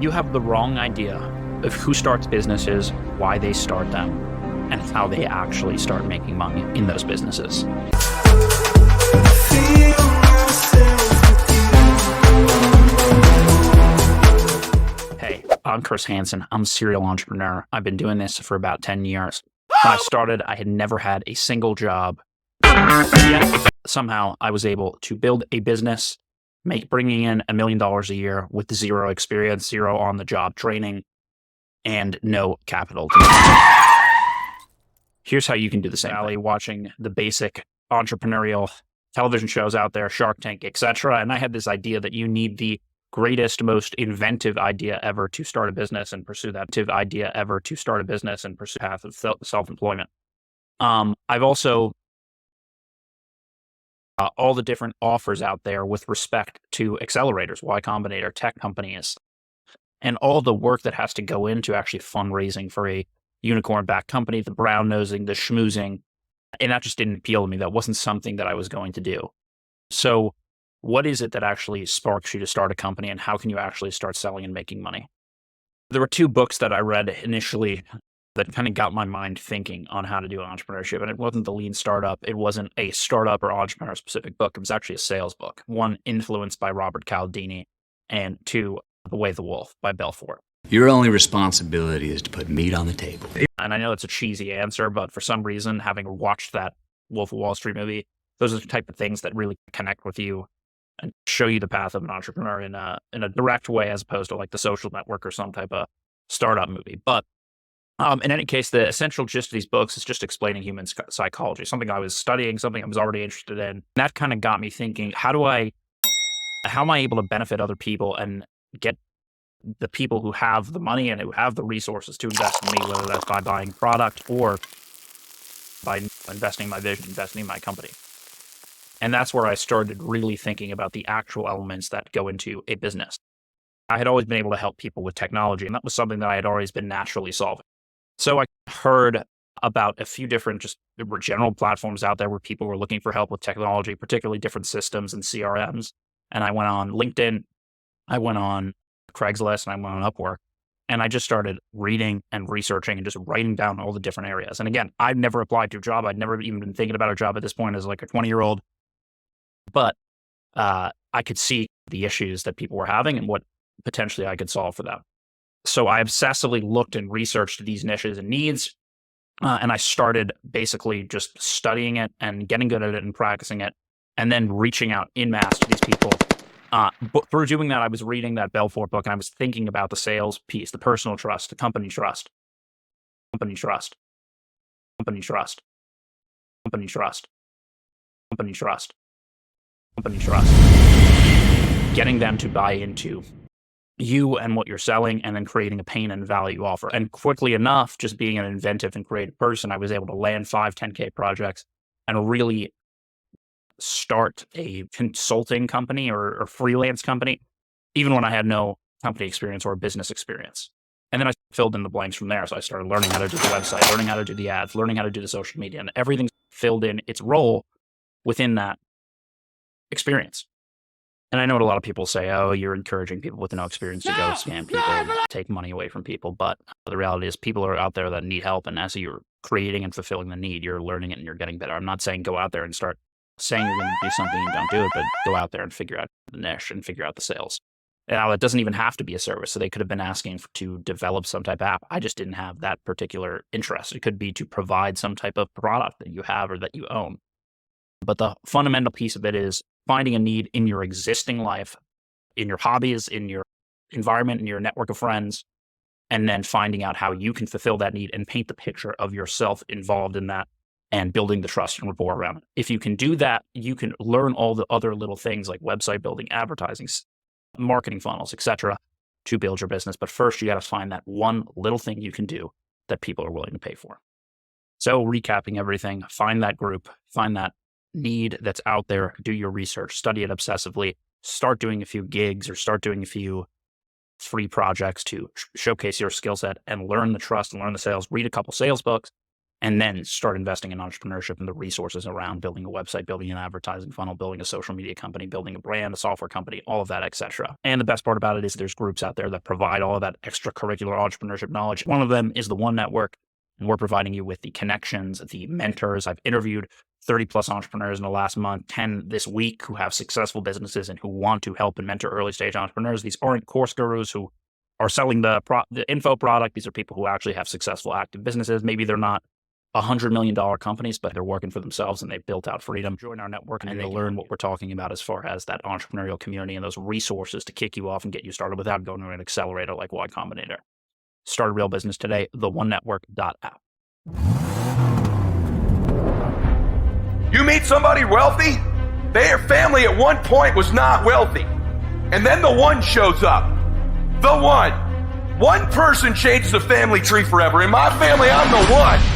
You have the wrong idea of who starts businesses, why they start them, and how they actually start making money in those businesses. Hey, I'm Chris Hansen. I'm a serial entrepreneur. I've been doing this for about 10 years. When I started, I had never had a single job. Yet, somehow, I was able to build a business, bringing in $1 million a year with zero experience, zero on-the-job training, and no capital. Here's how you can do the same thing. Watching the basic entrepreneurial television shows out there, Shark Tank, etc. And I had this idea that you need the greatest, most inventive idea ever to start a business and pursue that path of self-employment. I've also all the different offers out there with respect to accelerators, Y Combinator, tech companies, and all the work that has to go into actually fundraising for a unicorn-backed company, the brown nosing, the schmoozing, and that just didn't appeal to me. That wasn't something that I was going to do. So what is it that actually sparks you to start a company, and how can you actually start selling and making money? There were two books that I read initially that kind of got my mind thinking on how to do entrepreneurship. And it wasn't the Lean Startup. It wasn't a startup or entrepreneur specific book. It was actually a sales book. One, Influenced by Robert Cialdini, and two, The Way of the Wolf by Belfort. Your only responsibility is to put meat on the table. And I know it's a cheesy answer, but for some reason, having watched that Wolf of Wall Street movie, those are the type of things that really connect with you and show you the path of an entrepreneur in a direct way, as opposed to like The Social Network or some type of startup movie. But in any case, the essential gist of these books is just explaining human psychology, something I was studying, something I was already interested in. And that kind of got me thinking, how am I able to benefit other people and get the people who have the money and who have the resources to invest in me, whether that's by buying product or by investing in my vision, investing in my company. And that's where I started really thinking about the actual elements that go into a business. I had always been able to help people with technology, and that was something that I had always been naturally solving. So I heard about a few different just general platforms out there where people were looking for help with technology, particularly different systems and CRMs. And I went on LinkedIn, I went on Craigslist, and I went on Upwork. And I just started reading and researching and just writing down all the different areas. And again, I'd never applied to a job. I'd never even been thinking about a job at this point as like a 20-year-old. But I could see the issues that people were having and what potentially I could solve for them. So I obsessively looked and researched these niches and needs, and I started basically just studying it and getting good at it and practicing it, and then reaching out en masse to these people. But through doing that, I was reading that Belfort book, and I was thinking about the sales piece, the personal trust, the company trust, company trust, company trust, company trust, company trust, company trust, getting them to buy into you and what you're selling, and then creating a pain and value offer. And quickly enough, just being an inventive and creative person, I was able to land 5, 10K projects and really start a consulting company or freelance company, even when I had no company experience or business experience. And then I filled in the blanks from there. So I started learning how to do the website, learning how to do the ads, learning how to do the social media, and everything filled in its role within that experience. And I know what a lot of people say, oh, you're encouraging people with no experience to go scam people and take money away from people. But the reality is people are out there that need help. And as you're creating and fulfilling the need, you're learning it and you're getting better. I'm not saying go out there and start saying you're going to do something and don't do it, but go out there and figure out the niche and figure out the sales. Now, it doesn't even have to be a service. So they could have been asking to develop some type of app. I just didn't have that particular interest. It could be to provide some type of product that you have or that you own. But the fundamental piece of it is finding a need in your existing life, in your hobbies, in your environment, in your network of friends, and then finding out how you can fulfill that need and paint the picture of yourself involved in that and building the trust and rapport around it. If you can do that, you can learn all the other little things like website building, advertising, marketing funnels, etc., to build your business. But first, you got to find that one little thing you can do that people are willing to pay for. So recapping everything, find that group, find that need that's out there, do your research, study it obsessively, start doing a few gigs or start doing a few free projects to showcase your skill set and learn the trust and learn the sales, read a couple sales books, and then start investing in entrepreneurship and the resources around building a website, building an advertising funnel, building a social media company, building a brand, a software company, all of that, etc. And the best part about it is there's groups out there that provide all of that extracurricular entrepreneurship knowledge. One of them is the One Network, and we're providing you with the connections, the mentors. I've interviewed 30 plus entrepreneurs in the last month, 10 this week who have successful businesses and who want to help and mentor early stage entrepreneurs. These aren't course gurus who are selling the info product. These are people who actually have successful active businesses. Maybe they're not $100 million companies, but they're working for themselves and they've built out freedom. Join our network and you'll learn what we're talking about as far as that entrepreneurial community and those resources to kick you off and get you started without going to an accelerator like Y Combinator. Start a real business today, theonenetwork.app. You meet somebody wealthy, their family at one point was not wealthy. And then the one shows up. The one. One person changes the family tree forever. In my family, I'm the one.